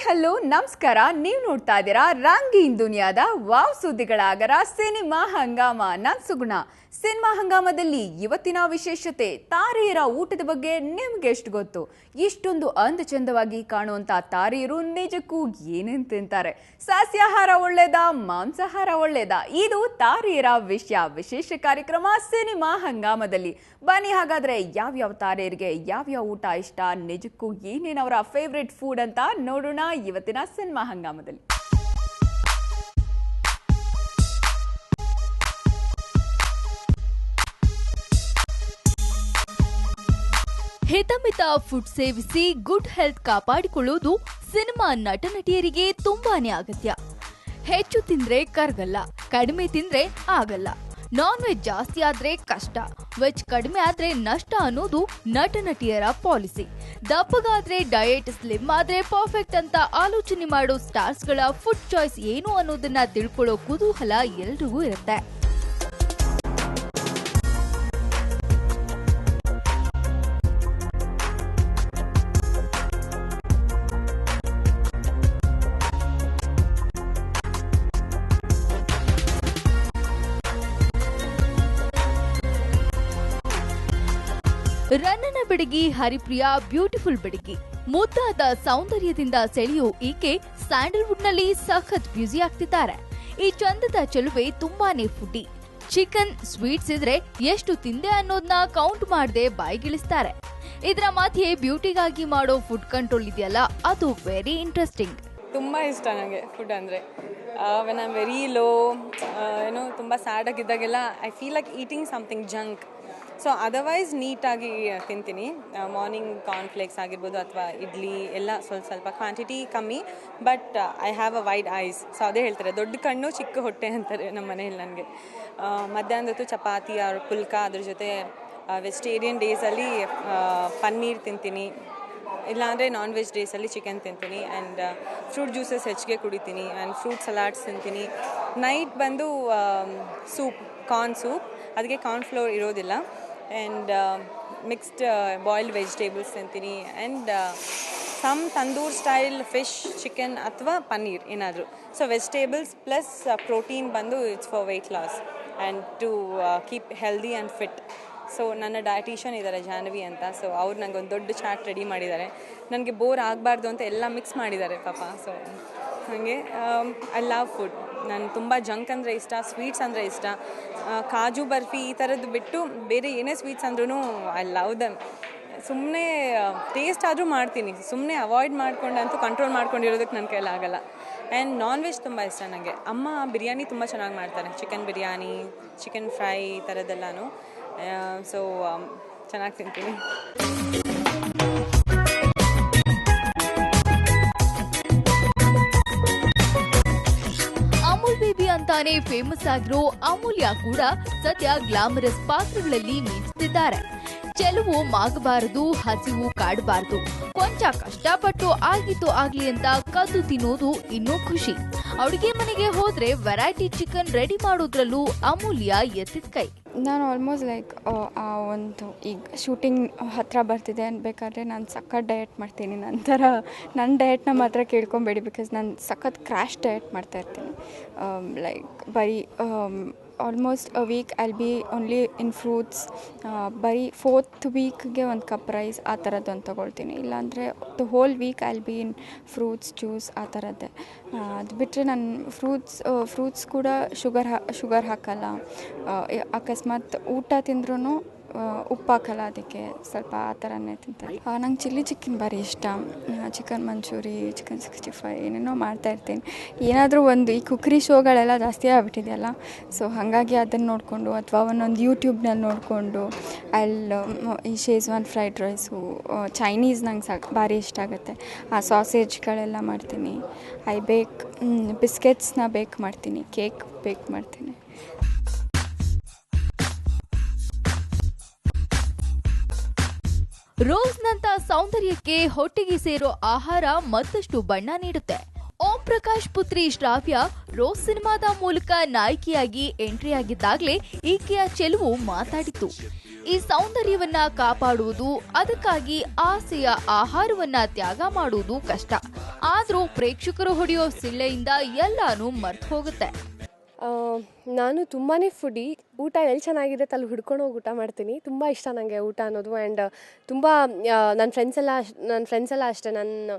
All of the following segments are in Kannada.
ಹಲೋ ನಮಸ್ಕಾರ. ನೀವು ನೋಡ್ತಾ ಇದ್ದೀರಾ ರಂಗೀನ್ ದುನಿಯಾದ ವಾವ್ ಸುದ್ದಿಗಳ ಆಗರ ಸಿನಿಮಾ ಹಂಗಾಮ. ನಾನ್ ಸುಗುಣ. ಸಿನಿಮಾ ಹಂಗಾಮದಲ್ಲಿ ಇವತ್ತಿನ ವಿಶೇಷತೆ ತಾರೆಯರ ಊಟದ ಬಗ್ಗೆ ನಿಮ್ಗೆ ಎಷ್ಟು ಗೊತ್ತು? ಇಷ್ಟೊಂದು ಅಂದ ಚಂದವಾಗಿ ಕಾಣುವಂತ ತಾರೆಯರು ನಿಜಕ್ಕೂ ಏನೇನ್ ತಿಂತಾರೆ? ಸಸ್ಯಾಹಾರ ಒಳ್ಳೇದಾ, ಮಾಂಸಾಹಾರ ಒಳ್ಳೇದಾ? ಇದು ತಾರೆಯರ ವಿಶೇಷ ಕಾರ್ಯಕ್ರಮ ಸಿನಿಮಾ ಹಂಗಾಮದಲ್ಲಿ. ಬನ್ನಿ ಹಾಗಾದ್ರೆ ಯಾವ್ಯಾವ ತಾರೆಯರಿಗೆ ಯಾವ್ಯಾವ ಊಟ ಇಷ್ಟ, ನಿಜಕ್ಕೂ ಏನೇನವರ ಫೇವ್ರೆಟ್ ಫುಡ್ ಅಂತ ನೋಡೋಣ ಇವತ್ತಿನ ಸಿನಿಮಾ ಹಂಗಾಮದಲ್ಲಿ. ಹಿತಮಿತ ಫುಡ್ ಸೇವಿಸಿ ಗುಡ್ ಹೆಲ್ತ್ ಕಾಪಾಡಿಕೊಳ್ಳುವುದು ಸಿನಿಮಾ ನಟ ನಟಿಯರಿಗೆ ತುಂಬಾನೇ ಅಗತ್ಯ. ಹೆಚ್ಚು ತಿಂದ್ರೆ ಕರಗಲ್ಲ, ಕಡಿಮೆ ತಿಂದ್ರೆ ಆಗಲ್ಲ. ನಾನ್ ವೆಜ್ ಜಾಸ್ತಿ ಆದ್ರೆ ಕಷ್ಟ, ವೆಜ್ ಕಡಿಮೆ ಆದ್ರೆ ನಷ್ಟ ಅನ್ನೋದು ನಟ ನಟಿಯರ ಪಾಲಿಸಿ. ದಪ್ಪಗಾದ್ರೆ ಡಯಟ್, ಸ್ಲಿಮ್ ಆದ್ರೆ ಪರ್ಫೆಕ್ಟ್ ಅಂತ ಆಲೋಚನೆ ಮಾಡೋ ಸ್ಟಾರ್ಸ್ಗಳ ಫುಡ್ ಚಾಯ್ಸ್ ಏನು ಅನ್ನೋದನ್ನ ತಿಳ್ಕೊಳ್ಳೋ ಕುತೂಹಲ ಎಲ್ರಿಗೂ ಇರುತ್ತೆ. ರನ್ನನ ಬೆಡಗಿ ಹರಿಪ್ರಿಯಾ ಬ್ಯೂಟಿಫುಲ್ ಬೆಡಗಿ. ಮುದ್ದಾದ ಸೌಂದರ್ಯದಿಂದ ಸೆಳೆಯೋ ಈಕೆ ಸ್ಯಾಂಡಲ್ವುಡ್ ನಲ್ಲಿ ಸಖತ್ ಬ್ಯುಸಿ ಆಗ್ತಿದ್ದಾರೆ. ಈ ಚಂದದ ಚೆಲುವೆ ತುಂಬಾನೇ ಫುಡ್ಡಿ. ಚಿಕನ್, ಸ್ವೀಟ್ಸ್ ಇದ್ರೆ ಎಷ್ಟು ತಿಂದೆ ಅನ್ನೋದನ್ನ ಕೌಂಟ್ ಮಾಡದೆ ಬಾಯಿಗಿಳಿಸ್ತಾರೆ. ಇದರ ಮಧ್ಯೆ ಬ್ಯೂಟಿಗಾಗಿ ಮಾಡೋ ಫುಡ್ ಕಂಟ್ರೋಲ್ ಇದೆಯಲ್ಲ, ಅದು ವೆರಿ ಇಂಟ್ರೆಸ್ಟಿಂಗ್. ತುಂಬ ಇಷ್ಟ ನನಗೆ ಫುಡ್ ಅಂದರೆ. When I am very low, ತುಂಬ ಸ್ಯಾಡ್ ಆಗಿದ್ದಾಗೆಲ್ಲ I feel like eating something junk. So otherwise ನೀಟಾಗಿ ತಿಂತೀನಿ. ಮಾರ್ನಿಂಗ್ ಕಾರ್ನ್ಫ್ಲೇಕ್ಸ್ ಆಗಿರ್ಬೋದು ಅಥವಾ ಇಡ್ಲಿ ಎಲ್ಲ ಸ್ವಲ್ಪ ಕ್ವಾಂಟಿಟಿ ಕಮ್ಮಿ, but I have a wide ice. So ಅದೇ ಹೇಳ್ತಾರೆ, ದೊಡ್ಡ ಕಣ್ಣು ಚಿಕ್ಕ ಹೊಟ್ಟೆ ಅಂತಾರೆ ನಮ್ಮ ಮನೆಯಲ್ಲಿ ನನಗೆ. ಮಧ್ಯಾಹ್ನದೊತ್ತು ಚಪಾತಿ ಅವ್ರ ಪುಲ್ಕ, ಅದ್ರ ಜೊತೆ ವೆಜಿಟೇರಿಯನ್ ಡೇಸಲ್ಲಿ ಪನ್ನೀರ್ ತಿಂತೀನಿ, ಇಲ್ಲಾಂದರೆ ನಾನ್ ವೆಜ್ ಡೇಸಲ್ಲಿ ಚಿಕನ್ ತಿಂತೀನಿ. ಆ್ಯಂಡ್ ಫ್ರೂಟ್ ಜ್ಯೂಸಸ್ ಹೆಚ್ಚಿಗೆ ಕುಡಿತೀನಿ. ಆ್ಯಂಡ್ ಫ್ರೂಟ್ ಸಲಾಡ್ಸ್ ತಿಂತೀನಿ. ನೈಟ್ ಬಂದು ಸೂಪ್, ಕಾರ್ನ್ ಸೂಪ್, ಅದಕ್ಕೆ ಕಾರ್ನ್ಫ್ಲೋರ್ ಇರೋದಿಲ್ಲ. ಆ್ಯಂಡ್ ಮಿಕ್ಸ್ಡ್ ಬಾಯ್ಲ್ಡ್ ವೆಜಿಟೇಬಲ್ಸ್ ತಿಂತೀನಿ. And some tandoor style fish, chicken ಅಥವಾ ಪನ್ನೀರ್ ಏನಾದರೂ. ಸೊ ವೆಜಿಟೇಬಲ್ಸ್ ಪ್ಲಸ್ ಪ್ರೋಟೀನ್ ಬಂದು it's for weight loss and to keep healthy and fit. So ನನ್ನ ಡಯಟಿಷಿಯನ್ ಇದ್ದಾರೆ ಜಾಹ್ನವಿ ಅಂತ. ಸೊ ಅವ್ರು ನನಗೆ ಒಂದು ದೊಡ್ಡ ಚಾರ್ಟ್ ರೆಡಿ ಮಾಡಿದ್ದಾರೆ. ನನಗೆ ಬೋರ್ ಆಗಬಾರ್ದು ಅಂತ ಎಲ್ಲ ಮಿಕ್ಸ್ ಮಾಡಿದ್ದಾರೆ ಪಾಪ. ಸೊ ಹಾಗೆ ಐ ಲವ್ ಫುಡ್. ನಾನು ತುಂಬ ಜಂಕ್ ಅಂದರೆ ಇಷ್ಟ, ಸ್ವೀಟ್ಸ್ ಅಂದರೆ ಇಷ್ಟ. ಕಾಜು ಬರ್ಫಿ ಈ ಥರದ್ದು ಬಿಟ್ಟು ಬೇರೆ ಏನೇ ಸ್ವೀಟ್ಸ್ ಅಂದ್ರೂ ಐ ಲವ್ ದಮ್. ಸುಮ್ಮನೆ ಟೇಸ್ಟ್ ಆದರೂ ಮಾಡ್ತೀನಿ, ಸುಮ್ಮನೆ ಅವಾಯ್ಡ್ ಮಾಡ್ಕೊಂಡಂತೂ ಕಂಟ್ರೋಲ್ ಮಾಡ್ಕೊಂಡಿರೋದಕ್ಕೆ ನನ್ನ ಕೈಲಿ ಆಗೋಲ್ಲ. ಆ್ಯಂಡ್ ನಾನ್ ವೆಜ್ ತುಂಬ ಇಷ್ಟ ನನಗೆ. ಅಮ್ಮ ಬಿರಿಯಾನಿ ತುಂಬ ಚೆನ್ನಾಗಿ ಮಾಡ್ತಾರೆ, ಚಿಕನ್ ಬಿರಿಯಾನಿ, ಚಿಕನ್ ಫ್ರೈ ಈ ಥರದ್ದೆಲ್ಲನೂ. ಸೊ ಚೆನ್ನಾಗಿ ತಿಂತೀನಿ. ಅಮೂಲ್ ಬೇಬಿ ಅಂತಾನೆ ಫೇಮಸ್ ಆಗಿರೋ ಅಮೂಲ್ಯ ಕೂಡ ಸದ್ಯ ಗ್ಲಾಮರಸ್ ಪಾತ್ರಗಳಲ್ಲಿ ಮಿಂಚುತ್ತಿದ್ದಾರೆ. ಚೆಲುವು ಮಾಗಬಾರದು, ಹಸಿವು ಕಾಡಬಾರದು. ಕೊಂಚ ಕಷ್ಟಪಟ್ಟು ಆಗಿತ್ತು ಆಗ್ಲಿ ಅಂತ ಕದ್ದು ತಿನ್ನೋದು ಇನ್ನೂ ಖುಷಿ. ಅಡುಗೆ ಮನೆಗೆ ಹೋದ್ರೆ ವೆರೈಟಿ ಚಿಕನ್ ರೆಡಿ ಮಾಡೋದ್ರಲ್ಲೂ ಅಮೂಲ್ಯ ಎತ್ತಿದ ಕೈ. ನಾನು ಆಲ್ಮೋಸ್ಟ್ ಲೈಕ್ ಒಂದು ಈಗ ಶೂಟಿಂಗ್ ಹತ್ತಿರ ಬರ್ತಿದೆ ಅನ್ಬೇಕಾದ್ರೆ ನಾನು ಸಖತ್ ಡಯಟ್ ಮಾಡ್ತೀನಿ. ನಂತರ ನನ್ನ ಡಯಟ್ನ ಮಾತ್ರ ಕೇಳ್ಕೊಬೇಡಿ, ಬಿಕಾಸ್ ನಾನು ಸಖತ್ ಕ್ರ್ಯಾಶ್ ಡಯಟ್ ಮಾಡ್ತಾಯಿರ್ತೀನಿ. ಲೈಕ್ ಬರೀ almost a week I'll be only in fruits. ಬರೀ 4th ವೀಕ್ಗೆ ಒಂದು ಕಪ್ ರೈಸ್ ಆ ಥರದ್ದು ಒಂದು ತೊಗೊಳ್ತೀನಿ. ಇಲ್ಲಾಂದರೆ the whole week I'll be in fruits, juice ಆ ಥರದ್ದೇ. ಅದು ಬಿಟ್ಟರೆ ನಾನು ಫ್ರೂಟ್ಸ್ ಕೂಡ ಶುಗರ್ ಹಾಕಲ್ಲ. ಅಕಸ್ಮಾತ್ ಊಟ ತಿಂದ್ರೂ ಉಪ್ಪು ಹಾಕಲ್ಲ, ಅದಕ್ಕೆ ಸ್ವಲ್ಪ ಆ ಥರನೇ ತಿಂತಾರೆ. ನಂಗೆ ಚಿಲ್ಲಿ ಚಿಕನ್ ಭಾರಿ ಇಷ್ಟ. ಚಿಕನ್ ಮಂಚೂರಿ, ಚಿಕನ್ 65 ಏನೇನೋ ಮಾಡ್ತಾಯಿರ್ತೀನಿ. ಏನಾದರೂ ಒಂದು ಈ ಕುಕ್ರಿ ಶೋಗಳೆಲ್ಲ ಜಾಸ್ತಿ ಆಗಿಬಿಟ್ಟಿದೆಯಲ್ಲ, ಸೊ ಹಾಗಾಗಿ ಅದನ್ನು ನೋಡಿಕೊಂಡು ಅಥವಾ ಒಂದೊಂದು ಯೂಟ್ಯೂಬ್ನಲ್ಲಿ ನೋಡಿಕೊಂಡು ಈ ಶೇಜ್ವಾನ್ ಫ್ರೈಡ್ ರೈಸು, ಚೈನೀಸ್ ನಂಗೆ ಭಾರಿ ಇಷ್ಟ ಆಗುತ್ತೆ. ಆ ಸಾಸೇಜ್ಗಳೆಲ್ಲ ಮಾಡ್ತೀನಿ. ಬಿಸ್ಕೆಟ್ಸ್ನ ಬೇಕ್ ಮಾಡ್ತೀನಿ, ಕೇಕ್ ಬೇಕ್ ಮಾಡ್ತೀನಿ. ರೋಸ್ನಂತ ಸೌಂದರ್ಯಕ್ಕೆ ಹೊಟ್ಟೆಗೆ ಸೇರೋ ಆಹಾರ ಮತ್ತಷ್ಟು ಬಣ್ಣ ನೀಡುತ್ತೆ. ಓಂ ಪ್ರಕಾಶ್ ಪುತ್ರಿ ಶ್ರಾವ್ಯ ರೋಸ್ ಸಿನಿಮಾದ ಮೂಲಕ ನಾಯಕಿಯಾಗಿ ಎಂಟ್ರಿ ಆಗಿದ್ದಾಗಲೇ ಈಕೆಯ ಚೆಲುವು ಮಾತಾಡಿತು. ಈ ಸೌಂದರ್ಯವನ್ನ ಕಾಪಾಡುವುದು, ಅದಕ್ಕಾಗಿ ಆಸೆಯ ಆಹಾರವನ್ನ ತ್ಯಾಗ ಮಾಡುವುದು ಕಷ್ಟ. ಆದ್ರೂ ಪ್ರೇಕ್ಷಕರು ಹೊಡೆಯೋ ಸಿಳ್ಳೆಯಿಂದ ಎಲ್ಲಾನು ಮರ್ತು ಹೋಗುತ್ತೆ. ನಾನು ತುಂಬಾ ಫುಡಿ. ಊಟ ಎಲ್ಲಿ ಚೆನ್ನಾಗಿದೆ ಅಲ್ಲಿ ಹುಡ್ಕೊಂಡು ಹೋಗಿ ಊಟ ಮಾಡ್ತೀನಿ. ತುಂಬ ಇಷ್ಟ ನನಗೆ ಊಟ ಅನ್ನೋದು. ಆ್ಯಂಡ್ ತುಂಬ ನನ್ನ ಫ್ರೆಂಡ್ಸ್ ಎಲ್ಲ ಅಷ್ಟೇ ನಾನು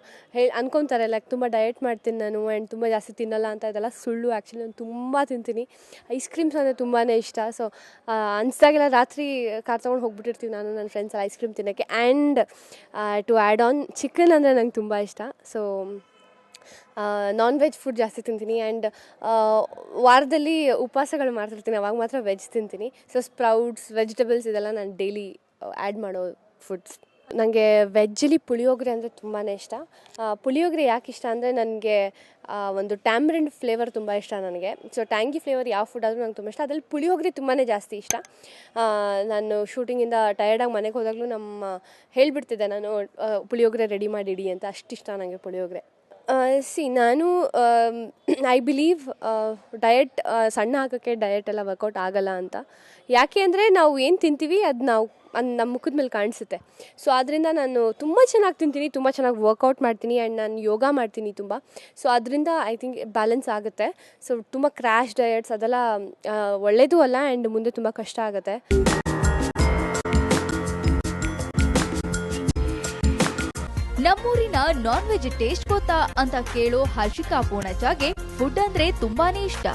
ಅನ್ಕೊತಾರೆ ಲೈಕ್ ತುಂಬ ಡಯಟ್ ಮಾಡ್ತೀನಿ ನಾನು ಆ್ಯಂಡ್ ತುಂಬ ಜಾಸ್ತಿ ತಿನ್ನಲ್ಲ ಅಂತ. ಇದೆಲ್ಲ ಸುಳ್ಳು. ಆ್ಯಕ್ಚುಲಿ ನಾನು ತುಂಬ ತಿಂತೀನಿ. ಐಸ್ ಕ್ರೀಮ್ಸ್ ಅಂದರೆ ತುಂಬಾ ಇಷ್ಟ. ಸೊ ಅನಿಸ್ದಾಗೆಲ್ಲ ರಾತ್ರಿ ಕಾರ್ ತೊಗೊಂಡು ಹೋಗ್ಬಿಟ್ಟಿರ್ತೀವಿ ನಾನು ನನ್ನ ಫ್ರೆಂಡ್ಸ್ ಎಲ್ಲ ಐಸ್ ಕ್ರೀಮ್ ತಿನ್ನೋಕ್ಕೆ. And to add on chicken ಅಂದರೆ ನಂಗೆ ತುಂಬ ಇಷ್ಟ. ಸೊ ನಾನ್ ವೆಜ್ ಫುಡ್ ಜಾಸ್ತಿ ತಿಂತೀನಿ. ಆ್ಯಂಡ್ ವಾರದಲ್ಲಿ ಉಪವಾಸಗಳು ಮಾಡ್ತಿರ್ತೀನಿ, ಅವಾಗ ಮಾತ್ರ ವೆಜ್ ತಿಂತೀನಿ. ಸೊ ಸ್ಪ್ರೌಟ್ಸ್, ವೆಜಿಟೇಬಲ್ಸ್ ಇದೆಲ್ಲ ನಾನು ಡೈಲಿ ಆ್ಯಡ್ ಮಾಡೋ ಫುಡ್ಸ್. ನನಗೆ ವೆಜ್ಜಲ್ಲಿ ಪುಳಿಯೋಗರೆ ಅಂದರೆ ತುಂಬಾ ಇಷ್ಟ. ಪುಳಿಯೋಗರೆ ಯಾಕೆ ಇಷ್ಟ ಅಂದರೆ ನನಗೆ ಒಂದು ಟ್ಯಾಮ್ರಿಂಡ್ ಫ್ಲೇವರ್ ತುಂಬ ಇಷ್ಟ ನನಗೆ. ಸೊ ಟ್ಯಾಂಗಿ ಫ್ಲೇವರ್ ಯಾವ ಫುಡ್ ಆದರೂ ನಂಗೆ ತುಂಬ ಇಷ್ಟ. ಅದರಲ್ಲಿ ಪುಳಿಯೋಗರೆ ತುಂಬಾ ಜಾಸ್ತಿ ಇಷ್ಟ. ನಾನು ಶೂಟಿಂಗಿಂದ ಟಯರ್ಡಾಗಿ ಮನೆಗೆ ಹೋದಾಗಲೂ ಹೇಳಿಬಿಡ್ತಿದ್ದೆ ನಾನು ಪುಳಿಯೋಗರೆ ರೆಡಿ ಮಾಡಿಡಿ ಅಂತ. ಅಷ್ಟಿಷ್ಟ ನನಗೆ ಪುಳಿಯೋಗರೆ. ನಾನು ಐ ಬಿಲೀವ್ ಡಯಟ್ ಸಣ್ಣ ಆಗೋಕ್ಕೆ ಡಯಟ್ ಎಲ್ಲ ವರ್ಕೌಟ್ ಆಗೋಲ್ಲ ಅಂತ. ಯಾಕೆ ಅಂದರೆ ನಾವು ಏನು ತಿಂತೀವಿ ಅದು ನಮ್ಮ ಮುಖದ ಮೇಲೆ ಕಾಣಿಸುತ್ತೆ. ಸೊ ಆದ್ದರಿಂದ ನಾನು ತುಂಬ ಚೆನ್ನಾಗಿ ತಿಂತೀನಿ, ತುಂಬ ಚೆನ್ನಾಗಿ ವರ್ಕೌಟ್ ಮಾಡ್ತೀನಿ ಆ್ಯಂಡ್ ನಾನು ಯೋಗ ಮಾಡ್ತೀನಿ ತುಂಬ. ಸೊ ಅದರಿಂದ ಐ ಥಿಂಕ್ ಬ್ಯಾಲೆನ್ಸ್ ಆಗುತ್ತೆ. ಸೊ ತುಂಬ ಕ್ರ್ಯಾಶ್ ಡಯಟ್ಸ್ ಅದೆಲ್ಲ ಒಳ್ಳೆಯದೂ ಅಲ್ಲ ಆ್ಯಂಡ್ ಮುಂದೆ ತುಂಬ ಕಷ್ಟ ಆಗುತ್ತೆ. ನಮ್ಮೂರಿನ ನಾನ್ ವೆಜ್ ಟೇಸ್ಟ್ ಗೊತ್ತಾ ಅಂತ ಕೇಳೋ ಹರ್ಷಿಕಾ ಪೂಣಚಾಗೆ ಫುಡ್ ಅಂದ್ರೆ ತುಂಬಾನೇ ಇಷ್ಟ.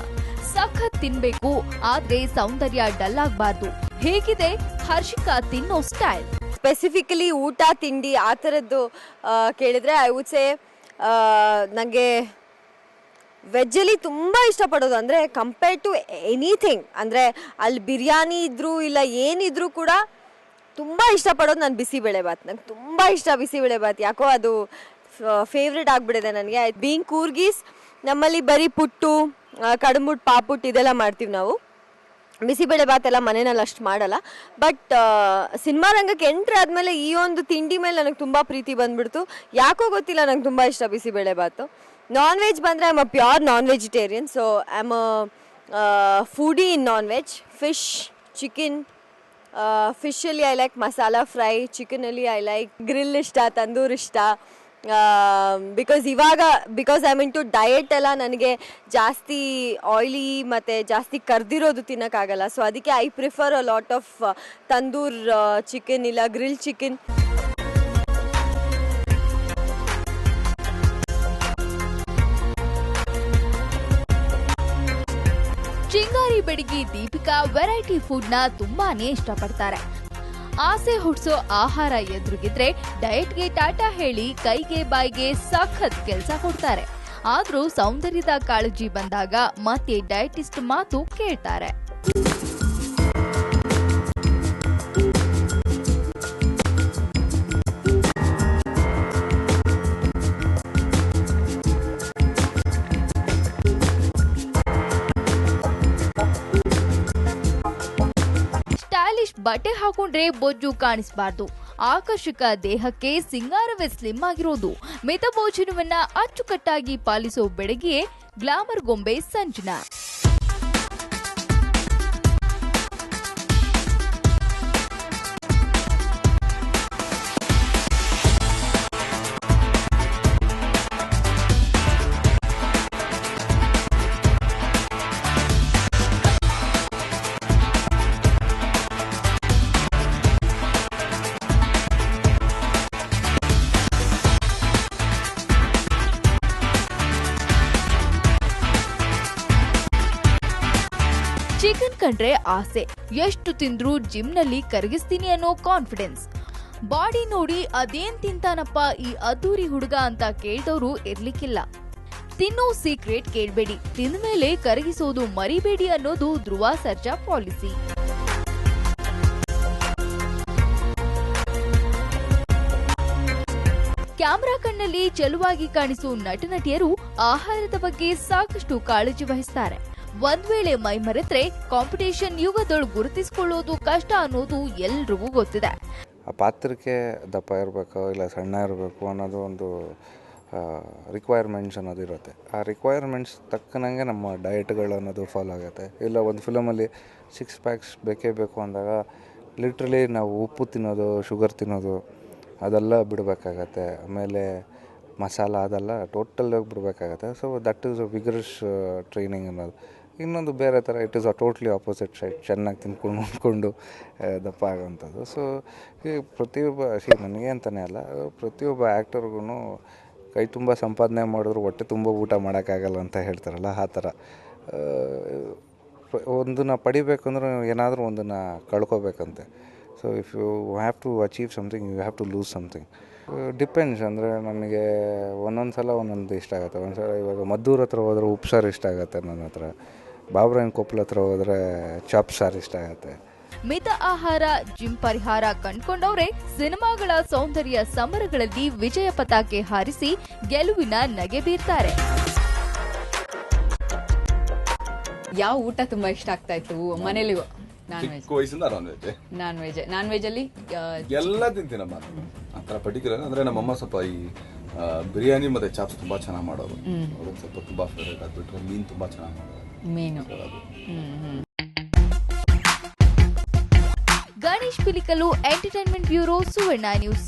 ಸಖತ್ ತಿನ್ಬೇಕು, ಆದ್ರೆ ಸೌಂದರ್ಯ ಡಲ್ ಆಗ್ಬಾರ್ದು. ಹೇಗಿದೆ ಹರ್ಷಿಕಾ ತಿನ್ನೋ ಸ್ಟೈಲ್? ಸ್ಪೆಸಿಫಿಕಲಿ ಊಟ ತಿಂಡಿ ಆ ಥರದ್ದು ಕೇಳಿದ್ರೆ ಐ ವುಡ್ ಸೇ ನನಗೆ ವೆಜ್ಜಲ್ಲಿ ತುಂಬ ಇಷ್ಟಪಡೋದು ಅಂದರೆ ಕಂಪೇರ್ಡ್ ಟು ಎನಿಥಿಂಗ್. ಅಂದರೆ ಅಲ್ಲಿ ಬಿರಿಯಾನಿ ಇದ್ದರೂ ಇಲ್ಲ ಏನಿದ್ರೂ ಕೂಡ ತುಂಬ ಇಷ್ಟಪಡೋದು ನಾನು ಬಿಸಿಬೇಳೆಬಾತ್. ನಂಗೆ ತುಂಬ ಇಷ್ಟ ಬಿಸಿಬೇಳೆಬಾತ್. ಯಾಕೋ ಅದು ಫೇವ್ರೆಟ್ ಆಗಿಬಿಟ್ಟಿದೆ ನನಗೆ. ಬೀಯಿಂಗ್ ಕೂರ್ಗೀಸ್ ನಮ್ಮಲ್ಲಿ ಬರೀ ಪುಟ್ಟು, ಕಡುಮುಟ್ಟು, ಪಾಪುಟ್ಟು ಇದೆಲ್ಲ ಮಾಡ್ತೀವಿ ನಾವು. ಬಿಸಿಬೇಳೆಬಾತ್ ಎಲ್ಲ ಮನೆಯಲ್ಲಿ ಅಷ್ಟು ಮಾಡಲ್ಲ. ಬಟ್ ಸಿನಿಮಾ ರಂಗಕ್ಕೆ ಎಂಟ್ರಿ ಆದಮೇಲೆ ಈ ಒಂದು ತಿಂಡಿ ಮೇಲೆ ನನಗೆ ತುಂಬ ಪ್ರೀತಿ ಬಂದುಬಿಡ್ತು. ಯಾಕೋ ಗೊತ್ತಿಲ್ಲ, ನಂಗೆ ತುಂಬ ಇಷ್ಟ ಬಿಸಿಬೇಳೆಬಾತು. ನಾನ್ ವೆಜ್ ಬಂದರೆ I am a pure non vegetarian. So I am a foodie in non veg. Fish, chicken. ಫಿಶಲ್ಲಿ ಐ ಲೈಕ್ ಮಸಾಲ ಫ್ರೈ, ಚಿಕನಲ್ಲಿ ಐ ಲೈಕ್ ಗ್ರಿಲ್ ಇಷ್ಟ, ತಂದೂರ್ ಇಷ್ಟ. Because I mean to diet ಎಲ್ಲ ನನಗೆ ಜಾಸ್ತಿ ಆಯ್ಲಿ ಮತ್ತು ಜಾಸ್ತಿ ಕರ್ದಿರೋದು ತಿನ್ನೋಕ್ಕಾಗಲ್ಲ. ಸೊ ಅದಕ್ಕೆ I prefer a lot of tandoor chicken ಇಲ್ಲ ಗ್ರಿಲ್ ಚಿಕನ್. ಚಿಂಗಾರಿ ಬೆಡಗಿ ದೀಪಿಕಾ ವೆರೈಟಿ ಫುಡ್ ನ ತುಂಬಾನೇ ಇಷ್ಟಪಡ್ತಾರೆ. ಆಸೆ ಹುಟ್ಟಿಸೋ ಆಹಾರ ಎದುರುಗಿದ್ರೆ ಡಯಟ್ಗೆ ಟಾಟಾ ಹೇಳಿ ಕೈಗೆ ಬಾಯಿಗೆ ಸಖತ್ ಕೆಲಸ ಕೊಡ್ತಾರೆ. ಆದ್ರೂ ಸೌಂದರ್ಯದ ಕಾಳಜಿ ಬಂದಾಗ ಮತ್ತೆ ಡಯಟಿಸ್ಟ್ ಮಾತು ಕೇಳ್ತಾರೆ. ಬಟ್ಟೆ ಹಾಕೊಂಡ್ರೆ ಬೊಜ್ಜು ಕಾಣಿಸಬಾರ್ದು. ಆಕರ್ಷಕ ದೇಹಕ್ಕೆ ಸಿಂಗಾರವೇ ಸ್ಲಿಮ್ ಆಗಿರೋದು. ಮಿತ ಭೋಜನವನ್ನ ಅಚ್ಚುಕಟ್ಟಾಗಿ ಪಾಲಿಸೋ ಬೆಡಗಿಯೇ ಗ್ಲಾಮರ್ ಗೊಂಬೆ ಸಂಜನಾ. ಚಿಕನ್ ಕಂಡ್ರೆ ಆಸೆ, ಎಷ್ಟು ತಿಂದ್ರೂ ಜಿಮ್ನಲ್ಲಿ ಕರಗಿಸ್ತೀನಿ ಅನ್ನೋ ಕಾನ್ಫಿಡೆನ್ಸ್. ಬಾಡಿ ನೋಡಿ ಅದೇನ್ ತಿಂತಾನಪ್ಪ ಈ ಅದ್ದೂರಿ ಹುಡುಗ ಅಂತ ಕೇಳ್ದವ್ರು ಇರ್ಲಿಕ್ಕಿಲ್ಲ. ತಿನ್ನೋ ಸೀಕ್ರೆಟ್ ಕೇಳ್ಬೇಡಿ, ತಿಂದ್ಮೇಲೆ ಕರಗಿಸೋದು ಮರಿಬೇಡಿ ಅನ್ನೋದು ಧ್ರುವ ಸರ್ಜಾ ಪಾಲಿಸಿ. ಕ್ಯಾಮೆರಾ ಕಣ್ಣಲ್ಲಿ ಚೆಲುವಾಗಿ ಕಾಣಿಸೋ ನಟನಟಿಯರು ಆಹಾರದ ಬಗ್ಗೆ ಸಾಕಷ್ಟು ಕಾಳಜಿ ವಹಿಸ್ತಾರೆ. ಒಂದ್ ವೇಳೆ ಮೈ ಮರೆತ್ರೆ ಕಾಂಪಿಟೇಷನ್ ಯುಗದೊಳಗೆ ಗುರುತಿಸಿಕೊಳ್ಳೋದು ಕಷ್ಟ ಅನ್ನೋದು ಎಲ್ರಿಗೂ ಗೊತ್ತಿದೆ. ಆ ಪಾತ್ರಕ್ಕೆ ದಪ್ಪ ಇರಬೇಕು ಇಲ್ಲ ಸಣ್ಣ ಇರಬೇಕು ಅನ್ನೋದು ಒಂದು ರಿಕ್ವೈರ್ಮೆಂಟ್ಸ್ ಅನ್ನೋದು ಇರುತ್ತೆ. ಆ ರಿಕ್ವೈರ್ಮೆಂಟ್ಸ್ ತಕ್ಕನಂಗೆ ನಮ್ಮ ಡಯಟ್ಗಳು ಅನ್ನೋದು ಫಾಲೋ ಆಗುತ್ತೆ. ಇಲ್ಲ ಒಂದು ಫಿಲಮಲ್ಲಿ 6 ಪ್ಯಾಕ್ಸ್ ಬೇಕೇ ಬೇಕು ಅಂದಾಗ ಲಿಟ್ರಲಿ ನಾವು ಉಪ್ಪು ತಿನ್ನೋದು, ಶುಗರ್ ತಿನ್ನೋದು ಅದೆಲ್ಲ ಬಿಡಬೇಕಾಗತ್ತೆ. ಆಮೇಲೆ ಮಸಾಲ ಅದೆಲ್ಲ ಟೋಟಲಾಗಿ ಬಿಡಬೇಕಾಗತ್ತೆ. So that is a vigorous training ಅನ್ನೋದು. ಇನ್ನೊಂದು ಬೇರೆ ಥರ it is a totally opposite side, ಚೆನ್ನಾಗಿ ತಿನ್ಕೊಂಡು ಉಂಡ್ಕೊಂಡು ದಪ್ಪ ಆಗೋವಂಥದ್ದು. ಸೊ ಈ ಪ್ರತಿಯೊಬ್ಬ ನನಗೆ ಅಂತಲೇ ಅಲ್ಲ, ಪ್ರತಿಯೊಬ್ಬ ಆ್ಯಕ್ಟರ್ಗೂ ಕೈ ತುಂಬ ಸಂಪಾದನೆ ಮಾಡಿದ್ರು ಹೊಟ್ಟೆ ತುಂಬ ಊಟ ಮಾಡೋಕ್ಕಾಗಲ್ಲ ಅಂತ ಹೇಳ್ತಾರಲ್ಲ, ಆ ಥರ ಒಂದನ್ನು ಪಡಿಬೇಕು ಅಂದ್ರೆ ಏನಾದರೂ ಒಂದನ್ನು ಕಳ್ಕೊಬೇಕಂತೆ. So if you have to achieve something you have to lose something. Depends. ಅಂದರೆ ನನಗೆ ಒಂದೊಂದು ಸಲ ಒಂದೊಂದು ಇಷ್ಟ ಆಗುತ್ತೆ. ಒಂದು ಸಲ ಇವಾಗ ಮದ್ದೂರು ಹತ್ರ ಹೋದ್ರೆ ಉಪ್ಪು ಸಾರು ಇಷ್ಟ ಆಗುತ್ತೆ ನನ್ನ ಹತ್ರ, ಬಾಬ್ರಾಯನ್ ಕೊಪ್ಪಳ ಹತ್ರ ಹೋದರೆ ಚಾಪ್ ಸಾರು ಇಷ್ಟ ಆಗುತ್ತೆ. ಮಿತ ಆಹಾರ, ಜಿಮ್ ಪರಿಹಾರ ಕಂಡ್ಕೊಂಡವ್ರೆ ಸಿನಿಮಾಗಳ ಸೌಂದರ್ಯ ಸಮರಗಳಲ್ಲಿ ವಿಜಯ ಪತಾಕೆ ಹಾರಿಸಿ ಗೆಲುವಿನ ನಗೆ ಬೀರ್ತಾರೆ. ಯಾವ ಊಟ ತುಂಬಾ ಇಷ್ಟ ಆಗ್ತಾ ಇತ್ತು ಮನೇಲಿ? Non veg. ನಾನ್ ವೆಜ್ ಅಲ್ಲಿ ಎಲ್ಲ ತಿಂತೀನಮ್ಮ. ಆ ಥರ ಪರ್ಟಿಕ್ಯುಲರ್ ಅಂದ್ರೆ ನಮ್ಮಮ್ಮ ಸ್ವಲ್ಪ ಈ ಬಿರಿಯಾನಿ ಮತ್ತೆ ಚಾಪ್ಸ್ ತುಂಬಾ ಚೆನ್ನಾಗಿ ಮಾಡೋರು. ಅವ್ರಿಗೆ ಸ್ವಲ್ಪ ತುಂಬಾ ಫೇವರೇಟ್ ಆಗ್ಬಿಟ್ರೆ ಮೀನು ತುಂಬಾ ಚೆನ್ನಾಗಿ ಮಾಡೋರು. ಮೀನು. ಗಣೇಶ್ ಪಿಲಿಕಲು, ಎಂಟರ್ಟೈನ್ಮೆಂಟ್ ಬ್ಯೂರೋ, ಸುವರ್ಣ ನ್ಯೂಸ್.